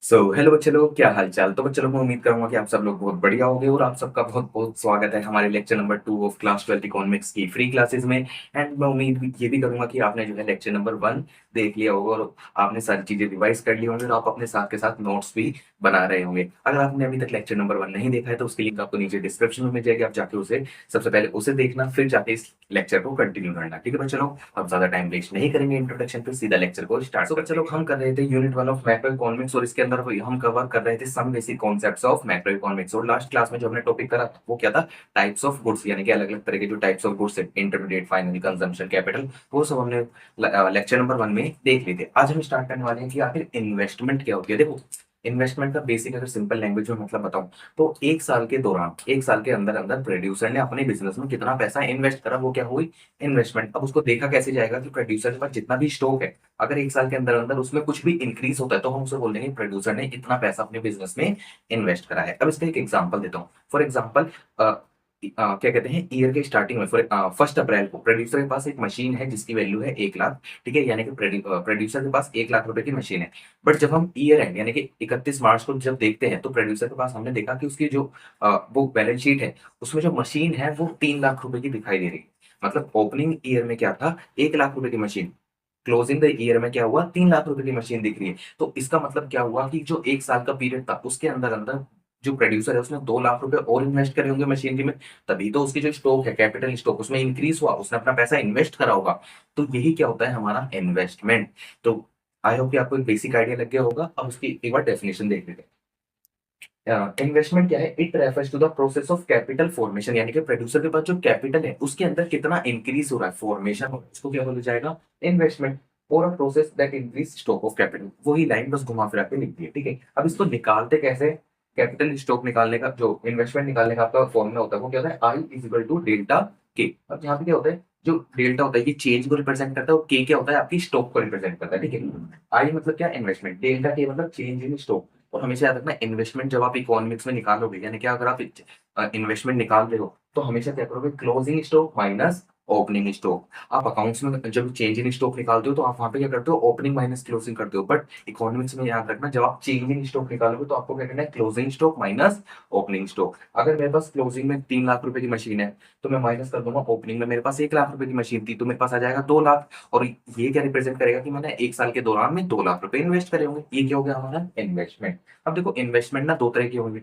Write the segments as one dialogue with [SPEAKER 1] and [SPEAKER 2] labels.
[SPEAKER 1] Hello बच्चे लोग, क्या हाल चाल। तो बच्चे लोग, मैं उम्मीद करूंगा कि आप सब लोग बहुत बढ़िया होंगे और आप सबका बहुत बहुत स्वागत है हमारे lecture number 2 of class 12 economics की फ्री क्लासेस में। एंड मैं ये भी करूंगा कि आपने जो है लेक्चर नंबर 1 देख लिया होगा और आपने सारी चीजें रिवाइज कर ली होंगी और आप अपने साथ के साथ नोट्स भी बना रहे होंगे। अगर आपने अभी तक लेक्चर नंबर 1 नहीं देखा है तो उसकी लिंक आपको नीचे डिस्क्रिप्शन में मिल जाएगी। आप जाके उसे सबसे पहले उसे देखना, फिर जाके इस लेक्चर को कंटिन्यू करना। ठीक है बच्चे लोग, अब ज्यादा टाइम वेस्ट नहीं करेंगे इंट्रोडक्शन पे, सीधा लेक्चर को स्टार्ट करते हैं। हम कर रहे थे यूनिट 1 ऑफ मैक्रो इकोनॉमिक्स और इसके अंदर हम कवर कर रहे थे some basic concepts of macroeconomics. और लास्ट क्लास में जो हमने टॉपिक करा वो क्या था, टाइप्स ऑफ गुड्स, यानी कि अलग अलग तरह के जो टाइप्स ऑफ गुड्स है, इंटरमीडिएट, फाइनल, कंजम्पशन, कैपिटल, वो सब हमने लेक्चर नंबर 1 में देख लिए थे। आज हम स्टार्ट करने वाले हैं कि आखिर इन्वेस्टमेंट क्या होती है। देखो, इन्वेस्टमेंट का बेसिक अगर सिंपल लैंग्वेज में मतलब बताऊं तो एक साल के दौरान, एक साल के अंदर अंदर प्रोड्यूसर ने अपने बिजनेस में कितना पैसा इन्वेस्ट करा, वो क्या हुई, इन्वेस्टमेंट। अब उसको देखा कैसे जाएगा कि प्रोड्यूसर के पास जितना भी स्टॉक है, अगर एक साल के अंदर अंदर उसमें कुछ भी इंक्रीज होता है तो हम उसे बोल देंगे प्रोड्यूसर ने इतना पैसा अपने बिजनेस में इन्वेस्ट करा है। अब इसका एक एग्जांपल देता हूँ। फॉर एग्जांपल, क्या कहते हैं, ईयर के स्टार्टिंग में 1 अप्रैल को प्रोड्यूसर के पास एक मशीन है जिसकी वैल्यू है 1 लाख। ठीक है, यानी कि प्रोड्यूसर के पास 1 लाख रुपए की मशीन है। बट जब हम ईयर एंड यानी कि 31 मार्च को जब देखते हैं तो प्रोड्यूसर के पास हमने देखा कि उसकी जो वो बैलेंस शीट है, उसमें जो मशीन है वो 3 लाख रुपए की दिखाई दे रही है। मतलब ओपनिंग ईयर में क्या था, 1 लाख रुपए की मशीन, क्लोजिंग द ईयर में क्या हुआ, 3 लाख रुपए की मशीन दिख रही है। तो इसका मतलब क्या हुआ कि जो एक साल का पीरियड था उसके अंदर अंदर जो प्रोड्यूसर है उसने 2 लाख रुपए और इन्वेस्ट करे होंगे मशीनरी में, तभी तो उसकी जो स्टॉक है, कैपिटल स्टॉक, उसमें इंक्रीज हुआ, उसने अपना पैसा इन्वेस्ट करा होगा। तो यही क्या होता है हमारा इन्वेस्टमेंट। तो आई होप कि आपको एक बेसिक आइडिया लग गया होगा। अब उसकी एक बार डेफिनेशन देख लेते हैं। इन्वेस्टमेंट क्या है, it refers to the process of capital formation, यानी कि प्रोड्यूसर के पास जो कैपिटल है उसके अंदर कितना इंक्रीज हो रहा है, फॉर्मेशन हो रहा है, उसको क्या बोला जाएगा, इन्वेस्टमेंट। और a process that increase stock of capital, वही लाइन बस घुमा फिरा के लिख दी है। ठीक है, अब इसको निकालते कैसे, कैपिटल स्टॉक निकालने का जो इन्वेस्टमेंट निकालने का आपका फॉर्मूला होता है वो क्या होता है, I is equal to delta के। अब यहाँ पे क्या होता है, जो डेल्टा होता है ये चेंज को रिप्रेजेंट करता है और के क्या होता है, आपकी स्टॉक को रिप्रेजेंट करता है। ठीक है, आई मतलब क्या, इन्वेस्टमेंट, डेल्टा के मतलब चेंज इन स्टॉक। और हमेशा याद रखना, इन्वेस्टमेंट जब आप इकोनॉमिक्स में निकालोगे, यानी कि अगर आप इन्वेस्टमेंट निकाल रहे हो तो हमेशा क्या करोगे, closing stock minus opening stock. आप अकाउंट्स में जब चेंज इन स्टॉक निकालते हो तो आप वहां पे क्या करते हो, ओपनिंग माइनस क्लोजिंग करते हो। बट इकोनॉमिक्स में याद रखना, जब आप चेंज इन स्टॉक निकालोगे तो आपको क्या करना है, closing stock minus opening stock. अगर मेरे पास क्लोजिंग में 3 लाख रुपए की मशीन है तो मैं माइनस कर दूंगा, ओपनिंग में मेरे पास 1 लाख रुपए की मशीन थी तो मेरे पास आ जाएगा 2 लाख। और ये क्या रिप्रेजेंट करेगा कि मैंने एक साल के दौरान में 2 लाख रुपए इन्वेस्ट करे होंगे। ये क्या हो गया हमारा इन्वेस्टमेंट। अब देखो, इन्वेस्टमेंट ना दो तरह की होंगी।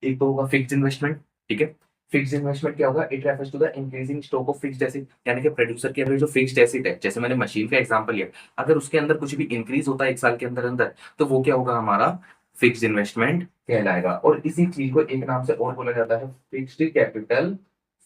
[SPEAKER 1] एक तो होगा फिक्स्ड इन्वेस्टमेंट। ठीक है, फिक्स्ड इन्वेस्टमेंट क्या होगा, it refers to the increasing stock of fixed asset, यानी कि प्रोड्यूसर के अंदर जो फिक्स्ड एसेट है, जैसे मैंने मशीन का एग्जांपल लिया, अगर उसके अंदर कुछ भी इंक्रीज होता है एक साल के अंदर अंदर तो वो क्या होगा, हमारा फिक्स्ड इन्वेस्टमेंट कहलाएगा। और इसी चीज को एक नाम से और बोला जाता है, फिक्स्ड कैपिटल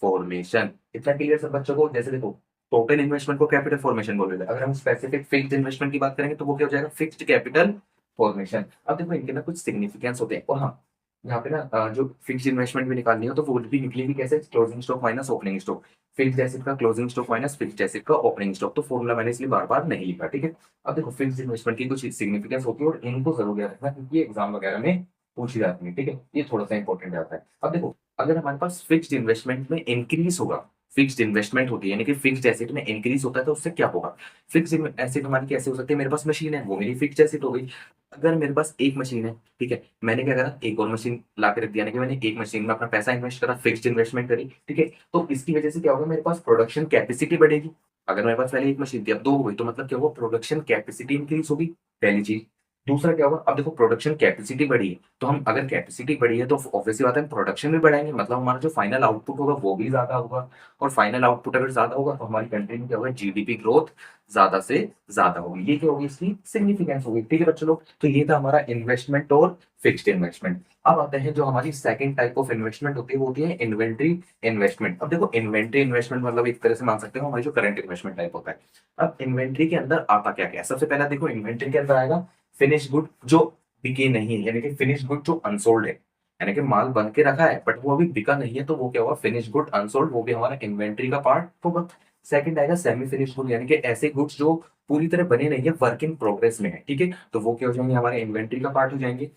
[SPEAKER 1] फॉर्मेशन। इतना क्लियर सब बच्चों को। जैसे देखो, टोटल इन्वेस्टमेंट को कैपिटल फॉर्मेशन बोल रहे थे, अगर हम स्पेसिफिक फिक्स्ड इन्वेस्टमेंट की बात करेंगे तो वो क्या हो जाएगा, फिक्स्ड कैपिटल फॉर्मेशन। अब देखो, इनके ना कुछ सिग्निफिकेंस होते हैं। और हाँ, यहाँ पे ना जो फिक्स्ड इन्वेस्टमेंट भी निकालनी हो तो वो भी निकलेगी कैसे, closing stock minus opening stock. Fixed asset का closing stock minus fixed asset का ओपनिंग स्टॉक। तो फॉर्मूला मैंने इसलिए बार बार नहीं लिखा। ठीक है, अब देखो, फिक्स्ड इन्वेस्टमेंट की कुछ सिग्निफिकेंस होती है और इनको जरूर याद रखना क्योंकि एग्जाम वगैरह में पूछी जाती है। ठीक है, ये थोड़ा सा इंपॉर्टेंट आता है। अब देखो, अगर हमारे पास फिक्स्ड इन्वेस्टमेंट में इंक्रीज होगा, फिक्स्ड इन्वेस्टमेंट होती है यानी कि फिक्स्ड एसेट में इंक्रीज होता है तो उससे क्या होगा, फिक्स्ड एसेट हमारी कैसे हो सकती है, मेरे पास मशीन है वो मेरी फिक्स्ड एसेट हो गई। अगर मेरे पास एक मशीन है, ठीक है, मैंने क्या करा, एक और मशीन ला के रख दिया, यानी कि मैंने एक मशीन में अपना पैसा इन्वेस्ट करा, फिक्स्ड इन्वेस्टमेंट करी। ठीक है, तो इसकी वजह से क्या होगा, मेरे पास प्रोडक्शन कैपेसिटी बढ़ेगी। अगर मेरे पास पहले एक मशीन थी, अब दो हो गई, तो मतलब क्या होगा, प्रोडक्शन कैपेसिटी इंक्रीज होगी, पहली चीज। दूसरा क्या होगा, अब देखो प्रोडक्शन कैपेसिटी बढ़ी है तो हम, अगर कैपेसिटी बढ़ी है तो ऑब्वियसली बात है प्रोडक्शन भी बढ़ाएंगे, मतलब हमारा जो फाइनल आउटपुट होगा वो भी ज्यादा होगा। और फाइनल आउटपुट अगर ज्यादा होगा तो हमारी कंट्री में क्या होगा, जीडीपी ग्रोथ ज्यादा से ज्यादा होगी। ये क्या होगी, इसकी सिग्निफिकेंस होगी। ठीक है बच्चों लोग, तो ये था हमारा इन्वेस्टमेंट और फिक्स्ड इन्वेस्टमेंट। अब आते हैं जो हमारी सेकंड टाइप ऑफ इन्वेस्टमेंट होती है, वो होती है इन्वेंट्री इन्वेस्टमेंट। अब देखो, इन्वेंट्री इन्वेस्टमेंट मतलब एक तरह से मान सकते हो हमारी जो करंट इन्वेस्टमेंट टाइप होता है। अब इन्वेंट्री के अंदर आता क्या क्या है, सबसे पहला देखो, इन्वेंट्री के अंदर आएगा फिनिश गुड जो बिके नहीं है, यानी कि फिनिश गुड जो अनसोल्ड है, यानी कि माल बन के रखा है बट वो अभी बिका नहीं है, तो वो क्या होगा, फिनिश गुड अनसोल्ड, वो भी हमारा इन्वेंट्री का पार्ट होगा। सेकंड आएगा सेमी फिनिश गुड, यानी कि ऐसे गुड्स जो पूरी तरह बने नहीं है, वर्क इन प्रोग्रेस में है। ठीक है, तो वो क्या हो जाएंगे, हमारे इन्वेंट्री का पार्ट हो जाएंगे।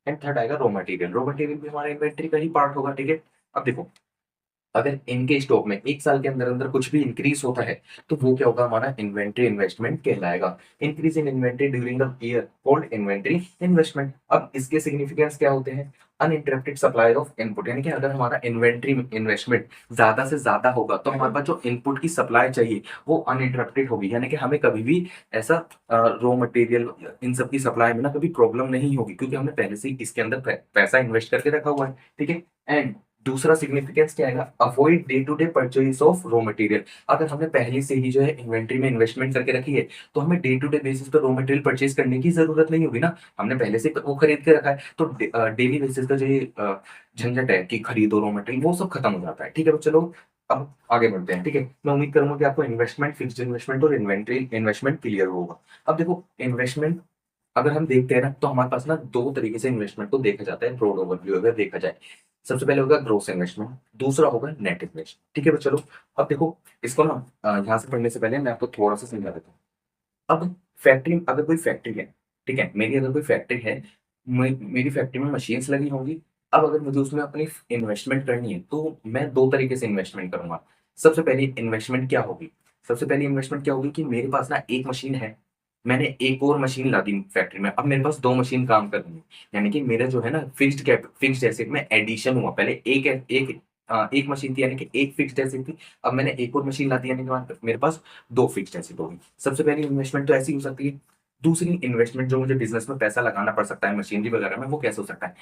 [SPEAKER 1] एंड थर्ड आएगा रॉ मटेरियल, रॉ मटेरियल भी हमारा इन्वेंट्री का ही पार्ट होगा। ठीक है, अब देखो, अगर इनके स्टॉक में 1 साल के अंदर-अंदर कुछ भी इंक्रीज़ होता है, तो वो क्या होगा, हमारा इन्वेंटरी इन्वेस्टमेंट कहलाएगा। Increase in inventory during the year called inventory investment. अब इसके सिग्निफिकेंस क्या होते हैं? अनइंटरप्टेड सप्लाई ऑफ इनपुट, यानी कि अगर हमारा इन्वेंटरी इन्वेस्टमेंट ज़्यादा से ज़्यादा होगा, तो हमारे पास जो इनपुट की सप्लाई चाहिए, वो अनइंटरप्टेड होगी। यानी कि हमें कभी भी ऐसा रॉ मटेरियल इन सब की सप्लाई में ना कभी प्रॉब्लम नहीं होगी, क्योंकि हमने पहले से ही इसके अंदर पैसा इन्वेस्ट करके रखा हुआ है, ठीक है? एंड दूसरा सिग्निफिकेंस क्या आएगा? Avoid day to day purchase of raw material. अगर हमने पहले से ही जो है इन्वेंटरी में इन्वेस्टमेंट करके रखी है, तो हमें डे टू डे बेसिस पे रॉ मटेरियल परचेज करने की जरूरत नहीं होगी ना। हमने पहले से वो खरीद के रखा है, तो डेली बेसिस का जो ये झंझट है कि खरीदो रॉ मटेरियल, वो सब खत्म हो जाता है, ठीक है? तो चलो अब आगे बढ़ते हैं, ठीक है? मैं उम्मीद करूंगा कि आपको इन्वेस्टमेंट, फिक्स्ड इन्वेस्टमेंट और इन्वेंटरी इन्वेस्टमेंट क्लियर होगा। अब देखो, इन्वेस्टमेंट अगर हम देखते हैं ना, तो हमारे पास ना दो तरीके से इन्वेस्टमेंट को देखा जाता है, ब्रॉड ओवरव्यू अगर देखा जाए। सबसे पहले होगा ग्रोस इन्वेस्टमेंट, दूसरा होगा नेट इन्वेस्टमेंट, ठीक है? तो चलो अब देखो, इसको ना यहाँ से पढ़ने से पहले मैं आपको थोड़ा सा समझा देता हूँ। अब फैक्ट्री, अगर कोई फैक्ट्री है, ठीक है, मेरी अगर कोई फैक्ट्री है, मेरी फैक्ट्री में मशीन्स लगी होंगी। अब अगर मुझे उसमें अपनी इन्वेस्टमेंट करनी है, तो मैं दो तरीके से इन्वेस्टमेंट करूंगा। सबसे पहली इन्वेस्टमेंट क्या होगी? सबसे पहली इन्वेस्टमेंट क्या होगी कि मेरे पास ना एक मशीन है, मैंने एक और मशीन ला दी फैक्ट्री में, अब मेरे पास दो मशीन काम कर रही है। यानी कि मेरा जो है ना फिक्स्ड एसेट में एडिशन हुआ। पहले एक मशीन थी, यानी कि एक फिक्स्ड एसेट थी। अब मैंने एक और मशीन ला दी, यानी कि मेरे पास दो फिक्स्ड एसेट होगी। सबसे पहली इन्वेस्टमेंट तो ऐसी हो सकती है। दूसरी इन्वेस्टमेंट जो मुझे बिजनेस में पैसा लगाना पड़ सकता है मशीनरी वगैरह में, वो कैसे हो सकता है?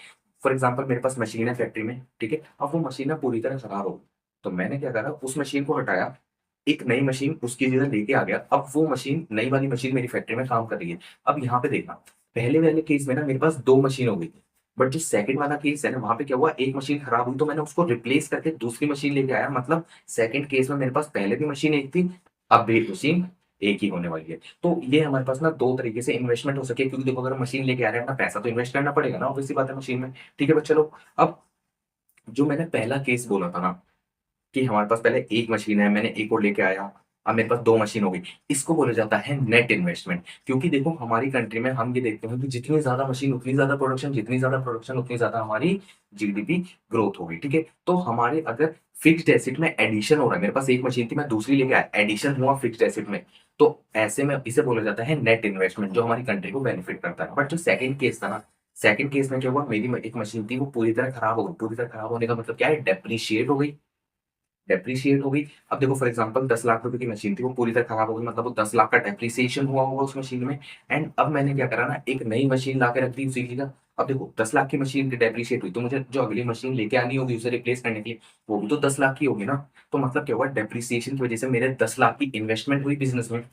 [SPEAKER 1] फॉर एग्जाम्पल, मेरे पास मशीन है फैक्ट्री में, ठीक है? अब वो मशीन ना पूरी तरह खराब हो गई, तो मैंने क्या करा, उस मशीन को हटाया, एक नई मशीन उसकी जगह लेके आ गया। अब वो मशीन, नई वाली मशीन मेरी फैक्ट्री में काम कर रही है। अब यहाँ पे देखना, पहले वाले केस में ना मेरे पास दो मशीन हो गई थी, बट जो सेकंड वाला केस है ना, वहां पे क्या हुआ, एक मशीन खराब हुई, तो मैंने उसको रिप्लेस करके दूसरी मशीन लेके आया। मतलब सेकंड केस में मेरे पास पहले भी मशीन एक थी, अब भी मशीन एक ही होने वाली है। तो ये हमारे पास ना दो तरीके से इन्वेस्टमेंट हो सके, क्योंकि देखो, अगर मशीन लेके आ रहे हैं, अपना पैसा तो इन्वेस्ट करना पड़ेगा ना, ऑब्वियसली बात है, मशीन में, ठीक है? बट चलो, अब जो मैंने पहला केस बोला था ना, कि हमारे पास पहले एक मशीन है, मैंने एक और लेके आया, अब मेरे पास दो मशीन हो गई, इसको बोला जाता है नेट इन्वेस्टमेंट। क्योंकि देखो, हमारी कंट्री में हम ये देखते हैं कि जितनी ज्यादा मशीन उतनी ज्यादा प्रोडक्शन, जितनी ज्यादा प्रोडक्शन उतनी ज्यादा हमारी जीडीपी ग्रोथ होगी, ठीक है? तो हमारे अगर फिक्स्ड एसेट में एडिशन हो रहा है, मेरे पास एक मशीन थी, मैं दूसरी लेके आया, एडिशन हुआ फिक्स्ड एसेट में, तो ऐसे में इसे बोला जाता है नेट इन्वेस्टमेंट, जो हमारी कंट्री को बेनिफिट करता है। बट जो सेकंड केस था ना, सेकंड केस में क्या हुआ, मेरी एक मशीन थी, वो पूरी तरह खराब हो गई। पूरी तरह खराब होने का मतलब क्या है? डेप्रिशिएट हो गई, डेप्रिशिएट हो गई। अब देखो, फॉर एग्जांपल 10 लाख रुपए की मशीन थी, वो पूरी तरह खराब हो गई, मतलब वो 10 लाख का डेप्रिसिएशन हुआ होगा उस मशीन में। एंड अब मैंने क्या करा ना, एक नई मशीन ला के रख दी उसी की जगह। अब देखो, 10 लाख की मशीन डेप्रिशिएट हुई, तो मुझे जो अगली मशीन लेके आनी होगी उसे रिप्लेस करने के लिए, वो भी तो 10 लाख की होगी ना। तो मतलब क्या हुआ, डेप्रिसिएशन की वजह से मेरे 10 लाख की इन्वेस्टमेंट हुई बिजनेस में।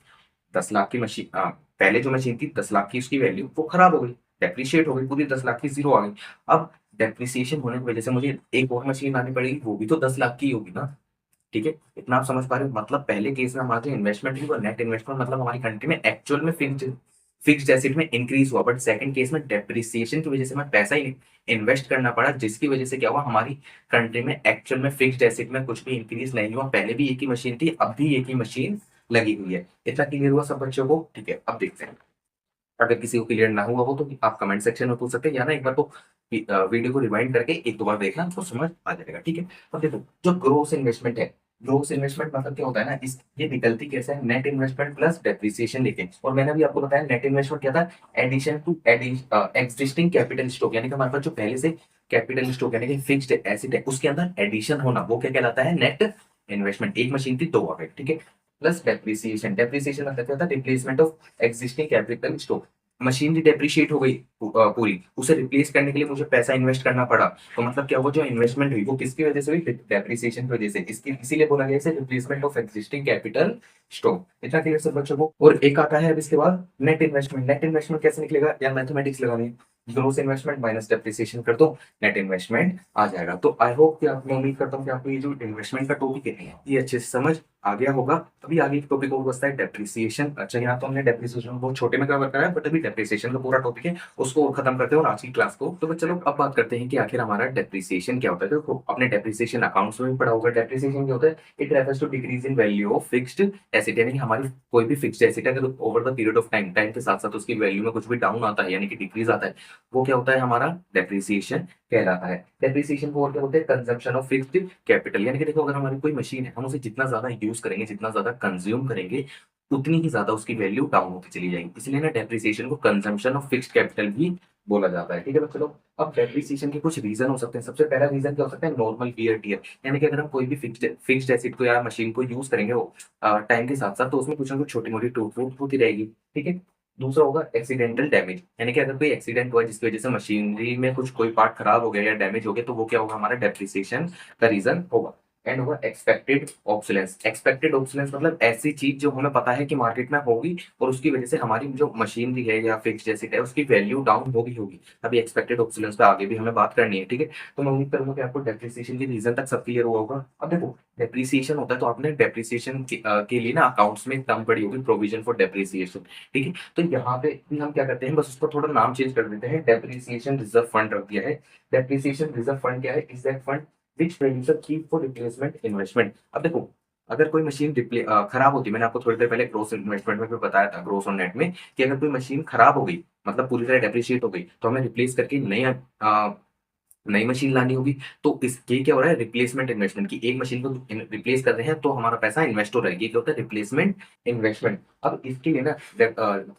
[SPEAKER 1] 10 लाख की मशीन, पहले जो मशीन थी 10 लाख की, उसकी वैल्यू वो खराब हो गई, डेप्रिशिएट हो गई, पूरी 10 लाख की जीरो आ गई। अब डेप्रिसिएशन होने की वजह से मुझे एक और मशीन लानी पड़ेगी, वो भी तो 10 लाख की होगी ना, ठीक है? इतना आप समझ पा रहे हो? मतलब पहले केस में हमारा जो इन्वेस्टमेंट हुआ नेट इन्वेस्टमेंट, मतलब हमारी कंट्री में एक्चुअल में फिक्स्ड एसेट में इंक्रीज हुआ, बट सेकंड केस में डेप्रिसिएशन की वजह से हमें पैसा ही इन्वेस्ट करना पड़ा, जिसकी वजह से क्या हुआ, हमारी कंट्री में एक्चुअल में फिक्स्ड एसेट में कुछ भी इंक्रीज नहीं हुआ। पहले भी एक ही मशीन थी, अब भी एक ही मशीन लगी हुई है। इतना क्लियर हुआ सब बच्चों को? ठीक है, अब देखते हैं। अगर किसी को क्लियर ना हुआ हो, तो आप कमेंट सेक्शन में पूछ सकते हैं, या ना एक बार को वीडियो को रिवाइंड करके एक दो बार देखना, आपको समझ आ जाएगा, ठीक है? अब देखो, जो ग्रोस इन्वेस्टमेंट है, ग्रोस इन्वेस्टमेंट मतलब क्या होता है ना, इस ये निकलती कैसे है, नेट इन्वेस्टमेंट प्लस डेप्रिसिएशन लेके। और मैंने भी आपको बताया, नेट इन्वेस्टमेंट क्या था, addition to existing capital stock, यानी कि हमारे पास जो पहले से कैपिटल स्टॉक यानी कि फिक्स्ड एसेट है, उसके अंदर एडिशन होना, वो क्या कहलाता है, नेट इन्वेस्टमेंट। एक मशीन थी, दो आ गए, ठीक है? प्लस डेप्रिसिएशन, डेप्रिसिएशन मतलब क्या होता है, replacement of existing capital stock. Machinery depreciate हो गई पूरी, उसे रिप्लेस करने के लिए मुझे पैसा इन्वेस्ट करना पड़ा। तो मतलब क्या हुआ, जो इन्वेस्टमेंट हुई वो किसकी वजह से हुई, डेप्रिसिएशन की वजह से। इसकी इसीलिए बोला गया इसे replacement of existing capital stock. इतना क्लियर सब बच्चों को? और एक आता है अब इसके बाद नेट इन्वेस्टमेंट। नेट इन्वेस्टमेंट कैसे निकलेगा, या मैथमेटिक्स लगानी है, ग्रोस इन्वेस्टमेंट माइनस डेप्रिसिएशन कर दो, नेट इन्वेस्टमेंट आ जाएगा। तो आई होप कि आप, मैं उम्मीद करता हूँ कि आपको ये जो इन्वेस्टमेंट का टॉपिक है, ये अच्छे से समझ आ गया होगा। अभी आगे एक टॉपिक और बचता है, डेप्रिसिएशन। अच्छा, यहाँ तो हमने डेप्रिसिएशन बहुत छोटे में कवर करा है, बट अभी डेप्रिसिएशन का पूरा टॉपिक है, उसको और खत्म करते हैं और आज की क्लास को। तो चलो अब बात करते हैं कि आखिर हमारा डेप्रिसिएशन क्या होता है। देखो, अपने डेप्रिसिएशन अकाउंट्स में भी पढ़ा होगा। डेप्रिसिएशन क्या होता है, it refers to decrease in value of fixed asset, यानी कि हमारी कोई भी फिक्स्ड एसेट है, अगर over the period of time, time के साथ साथ उसकी वैल्यू में कुछ भी डाउन आता है, यानी कि डिक्रीज आता है, वो क्या होता है हमारा डेप्रिसिएशन कहलाता है। डेप्रिसिएशन को और क्या बोलते हैं, कंजम्पशन ऑफ फिक्स्ड कैपिटल। यानी कि देखो अगर हमारी कोई मशीन है, हम उसे जितना ज्यादा यूज करेंगे, जितना ज्यादा कंज्यूम करेंगे, उतनी ही ज्यादा उसकी वैल्यू डाउन होती चली जाएगी। इसलिए ना डेप्रिसिएशन को कंजम्पशन ऑफ फिक्स्ड कैपिटल भी बोला जाता है। ठीक है, तो चलो अब डेप्रिसिएशन के कुछ रीजन हो सकते हैं। सबसे पहला रीजन क्या हो सकता है, नॉर्मल वियर टियर। यानी कि अगर हम कोई भी फिक्स्ड एसिड को या मशीन को यूज करेंगे वो टाइम के साथ साथ, तो उसमें कुछ ना कुछ छोटी मोटी टूट फूट होती रहेगी। ठीक है। दूसरा होगा एक्सीडेंटल डैमेज। यानी कि अगर कोई एक्सीडेंट हुआ जिसकी वजह से मशीनरी में कुछ कोई पार्ट खराब हो गया या डैमेज हो गया, तो वो क्या होगा, हमारा डेप्रिसिएशन का रीजन होगा। एंड होगा एक्सपेक्टेड ऑब्सोलेंस। एक्सपेक्टेड ऑब्सोलेंस मतलब ऐसी चीज जो हमें पता है कि मार्केट में होगी और उसकी वजह से हमारी जो मशीनरी है या फिक्स्ड एसेट है उसकी वैल्यू डाउन होगी होगी। अभी एक्सपेक्टेड ऑब्सोलेंस पे आगे भी हमें बात करनी है। ठीक है, तो मैं उम्मीद करूंगा कि आपको डेप्रिसिएशन के रीजन तक सब क्लियर हुआ होगा। अब देखो डेप्रिसिएशन होता है तो आपने डेप्रिसिएशन के लिए ना अकाउंट्स में एक टर्म पड़ी होगी, प्रोविजन फॉर डेप्रिसिएशन। ठीक है, तो यहाँ पे भी हम क्या करते हैं, बस उसको थोड़ा नाम चेंज कर देते हैं, डेप्रिसिएशन रिजर्व फंड रख दिया है। डेप्रिसिएशन रिजर्व फंड क्या है, is that fund which producer keep for replacement investment. अब देखो अगर कोई मशीन खराब होती है, मैंने आपको थोड़ी देर पहले ग्रोस इन्वेस्टमेंट में भी बताया था, ग्रोस और नेट में, कि अगर कोई मशीन खराब हो गई, मतलब पूरी तरह डेप्रिशिएट हो गई, तो हमें रिप्लेस करके नई मशीन लानी होगी। तो इसके क्या हो रहा है, रिप्लेसमेंट इन्वेस्टमेंट की एक मशीन को रिप्लेस कर रहे हैं तो हमारा पैसा इन्वेस्ट हो रहा है, ये क्या होता है, रिप्लेसमेंट इन्वेस्टमेंट। अब इसके लिए ना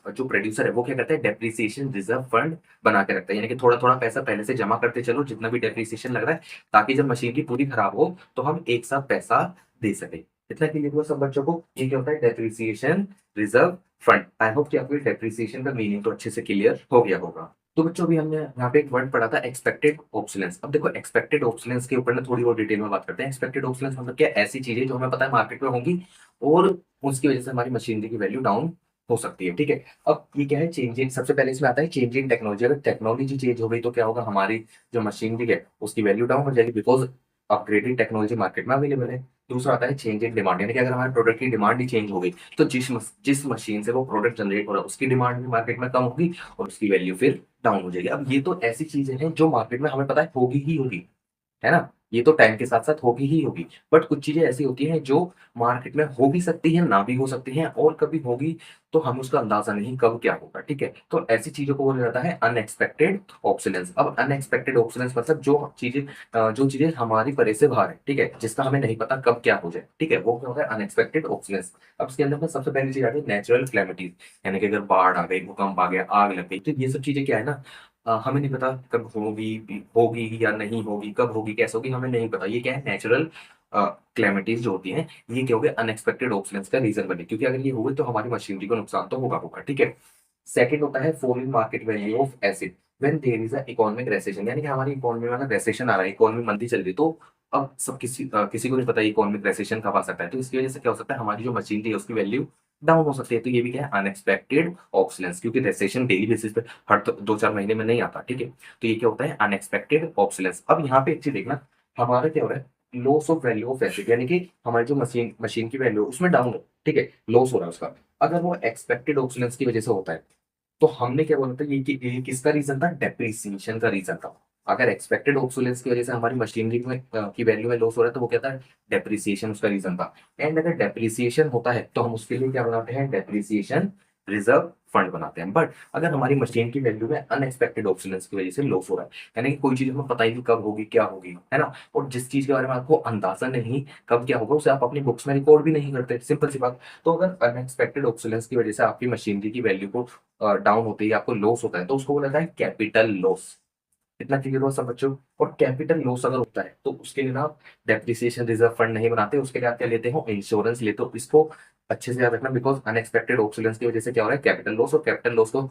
[SPEAKER 1] जो प्रोड्यूसर है वो क्या करता है, डेप्रिसिएशन रिजर्व फंड बना के रखता है। यानी कि थोड़ा थोड़ा पैसा पहले से जमा करते चलो, जितना भी डेप्रिसिएशन लग रहा है, ताकि जब मशीन की पूरी खराब हो तो हम एक साथ पैसा दे सके। इतना क्लियर हुआ सब बच्चों को, ये क्या होता है, depreciation reserve fund. I hope कि आपको डेप्रिसिएशन का मीनिंग तो अच्छे से क्लियर हो गया होगा। तो बच्चों भी हमने यहाँ पे एक वर्ड पढ़ा था, एक्सपेक्टेड ऑब्सोलेंस। अब देखो एक्सपेक्टेड ऑब्सोलेंस के ऊपर ना थोड़ी और डिटेल में बात करते हैं। एक्सपेक्टेड ऑब्सोलेंस मतलब क्या, ऐसी चीजें जो हमें पता है मार्केट में होंगी और उसकी वजह से हमारी मशीनरी की वैल्यू डाउन हो सकती है। ठीक है, अब ये क्या है, चेंज इन, सबसे पहले इसमें आता है चेंज इन टेक्नोलॉजी। अगर टेक्नोलॉजी चेंज हो गई तो क्या होगा, हमारी जो मशीनरी है उसकी वैल्यू डाउन हो जाएगी, बिकॉज अपग्रेडेड टेक्नोलॉजी मार्केट में अवेलेबल है। दूसरा आता है चेंज इन डिमांड। यानी कि अगर हमारे प्रोडक्ट की डिमांड ही चेंज हो गई, तो जिस मशीन से वो प्रोडक्ट जनरेट हो रहा है उसकी डिमांड भी मार्केट में कम होगी और उसकी वैल्यू फिर डाउन हो जाएगी। अब ये तो ऐसी चीजें हैं जो मार्केट में हमें पता है होगी ही होगी, है ना, ये तो टाइम के साथ साथ होगी ही होगी। बट कुछ चीजें ऐसी होती हैं जो मार्केट में हो भी सकती हैं, ना भी हो सकती हैं, और कभी होगी तो हम उसका अंदाजा नहीं कब क्या होगा। ठीक है, तो ऐसी चीजों को बोला जाता है अनएक्सपेक्टेड ऑब्सोलेंस। अब अनएक्सपेक्टेड ऑब्सोलेंस मतलब जो चीजें हमारी परे से बाहर है, ठीक है, जिसका हमें नहीं पता कब क्या हो जाए, ठीक है, वो क्या होता है, अनएक्सपेक्टेड ऑब्सोलेंस। अब इसके अंदर में सबसे पहली चीज आती है नेचुरल कैलेमिटीज। यानी कि अगर बाढ़ आ गई, भूकंप आ गया, आग लग गई, तो ये सब चीजें क्या है ना, हमें नहीं पता कब होगी, होगी या नहीं होगी, कब होगी, कैसे होगी, हमें नहीं पता। ये क्या है, नेचुरल क्लेमिटीज जो होती हैं, ये क्या हो गया, अनएक्सपेक्टेड ऑब्सोलेंस का रीजन बने, क्योंकि अगर ये हुए तो हमारी मशीनरी को नुकसान तो होगा होगा। ठीक है, सेकंड होता है falling market value of asset when there is a economic recession. यानी कि हमारी इकोनॉमी में अगर रेसेशन आ रहा है, इकोनॉमी मंदी चल रही है, तो अब सब किसी को नहीं पता इकोनॉमिक रेसेशन कब आ सकता है, तो इसकी वजह से क्या हो सकता है, हमारी जो मशीनरी है उसकी वैल्यू डाउन हो सकती है। तो ये भी क्या है, अनएक्सपेक्टेड ऑब्सोलेंस, क्योंकि रेसेशन डेली बेसिस पे हर 2-4 महीने में नहीं आता। ठीक है, तो ये क्या होता है, अनएक्सपेक्टेड ऑब्सोलेंस। अब यहाँ पे एक चीज देखना, हमारा क्या हो रहा है, loss of value of acid. यानी कि हमारी जो मशीन मशीन की वैल्यू उसमें डाउन हो, ठीक है, लॉस हो रहा है उसका, अगर वो एक्सपेक्टेड ऑब्सोलेंस की वजह से होता है, तो हमने क्या बोला था, ये किसका रीजन था, डेप्रिसिएशन का रीजन था। अगर एक्सपेक्टेड ऑब्सोलेंस की वजह से हमारी मशीनरी में की वैल्यू में लॉस हो रहा है, तो वो क्या था, डेप्रिसिएशन उसका रीजन था। एंड अगर डेप्रिसिएशन होता है तो हम उसके लिए क्या बनाते हैं, डेप्रिसिएशन रिजर्व फंड बनाते हैं। बट अगर हमारी मशीन की वैल्यू में अनएक्सपेक्टेड ऑब्सोलेंस की वजह से लॉस हो रहा है, यानी कि कोई चीज हमें पता ही नहीं कब होगी, क्या होगी, है ना, और जिस चीज के बारे में आपको अंदाजा नहीं कब क्या होगा, उसे आप अपनी बुक्स में रिकॉर्ड भी नहीं करते, सिंपल सी बात। तो अगर अनएक्सपेक्टेड ऑब्सोलेंस की वजह से आपकी मशीनरी की वैल्यू को डाउन होती है, आपको लॉस होता है, तो उसको बोला जाता है कैपिटल लॉस। इतना क्लियर हुआ सब बच्चों। और कैपिटल लॉस अगर होता है तो उसके लिए ना आप डेप्रिसिएशन रिजर्व फंड नहीं बनाते, उसके लिए आप क्या लेते हो, इंश्योरेंस लेते हो। इसको अच्छे से याद रखना, बिकॉज अनएक्सपेक्टेड ऑब्सोलेंस की वजह से क्या हो रहा है, कैपिटल लॉस, और कैपिटल लॉस को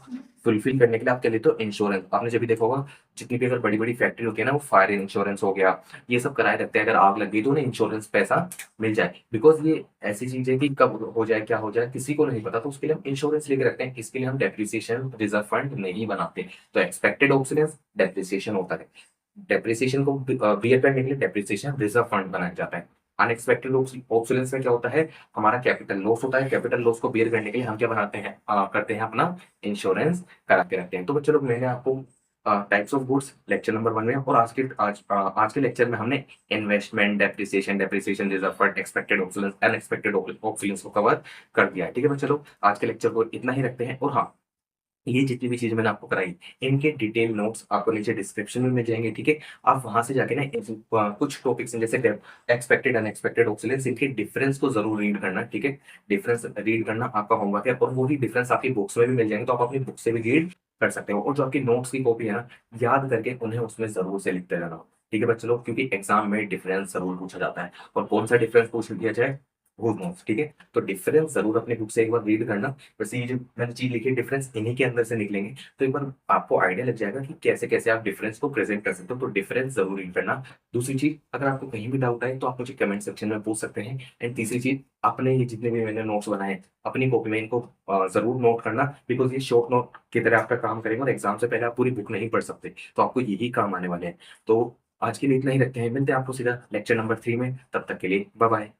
[SPEAKER 1] फुलफिल करने के लिए आप क्या लेते हो, इंश्योरेंस। आपने जब भी देखा होगा, जितनी भी अगर बड़ी बड़ी फैक्ट्री होती है ना, वो फायर इंश्योरेंस हो गया, ये सब कराए रखते हैं, अगर आग लग गई तो उन्हें इंश्योरेंस पैसा मिल जाए, बिकॉज ये ऐसी चीज है कि कब हो जाए, क्या हो जाए, किसी को नहीं पता, तो उसके लिए हम इंश्योरेंस लेके रखते हैं। इसके लिए हम डेप्रिसिएशन रिजर्व फंड नहीं बनाते। तो एक्सपेक्टेड ऑब्सोलेंस डेप्रिसिएशन होता है, डेप्रिसिएशन को बियर करने के लिए डेप्रिसिएशन रिजर्व फंड बनाया जाता है। अनएक्सपेक्टेड ऑब्सोलेंस में क्या होता है, हमारा कैपिटल लॉस होता है, कैपिटल लॉस को बियर करने के लिए हम क्या बनाते हैं, करते हैं अपना इंश्योरेंस करा के रखते हैं। तो बच्चों लोग, मैंने आपको types of goods lecture number 1 में, और आज के लेक्चर में हमने investment, depreciation reserve fund, expected obsolescence, unexpected obsolescence को कवर कर दिया है। ठीक है बच्चों लोग, आज के लेक्चर को इतना ही रखते हैं। और हाँ, ये जितनी भी चीज़ें मैंने आपको कराई, इनके डिटेल नोट्स आपको नीचे डिस्क्रिप्शन में मिल जाएँगे, ठीक है? आप वहाँ से जाके ना कुछ टॉपिक्स हैं जैसे एक्सपेक्टेड, अनएक्सपेक्टेड ऑक्सीलेंस, इनके डिफरेंस को ज़रूर रीड करना, ठीक है? डिफरेंस रीड करना आपका होमवर्क है और वो भी डिफरेंस आपकी बुक्स में भी मिल जाएँगे, तो आप अपनी बुक से भी रीड कर सकते हो और जो आपकी नोट्स की कॉपी है ना, याद करके उन्हें उसमें ज़रूर से लिखते रहना, ठीक है बच्चे लोग? क्योंकि एग्ज़ाम में डिफरेंस ज़रूर पूछा जाता है और कौन-सा डिफरेंस पूछ लिया जाए, गूड नोट्स, ठीक है? तो डिफरेंस ज़रूर अपनी बुक से एक बार रीड करना। वैसे ये जो मैंने चीज़ लिखी है डिफरेंस इन्हीं के अंदर से निकलेंगे, तो एक बार आपको आइडिया लग जाएगा कि कैसे-कैसे आप डिफरेंस को प्रेज़ेंट कर सकते हो, तो डिफरेंस ज़रूर रीड करना। दूसरी चीज़, अगर आपको कहीं भी डाउट आए तो आप मुझे कमेंट सेक्शन में पूछ सकते हैं एंड तीसरी चीज़, आपने ये जितने भी मैंने नोट्स बनाए हैं, अपनी कॉपी में इनको ज़रूर नोट करना बिकॉज़ ये शॉर्ट नोट की तरह आपका काम करेंगे और एग्ज़ाम से पहले आप पूरी बुक नहीं पढ़ सकते, तो आपको यही काम आने वाले हैं। तो आज के लिए इतना ही रखते हैं, मिलते हैं आपको सीधा लेक्चर नंबर 3 में, तब तक के लिए बाय-बाय।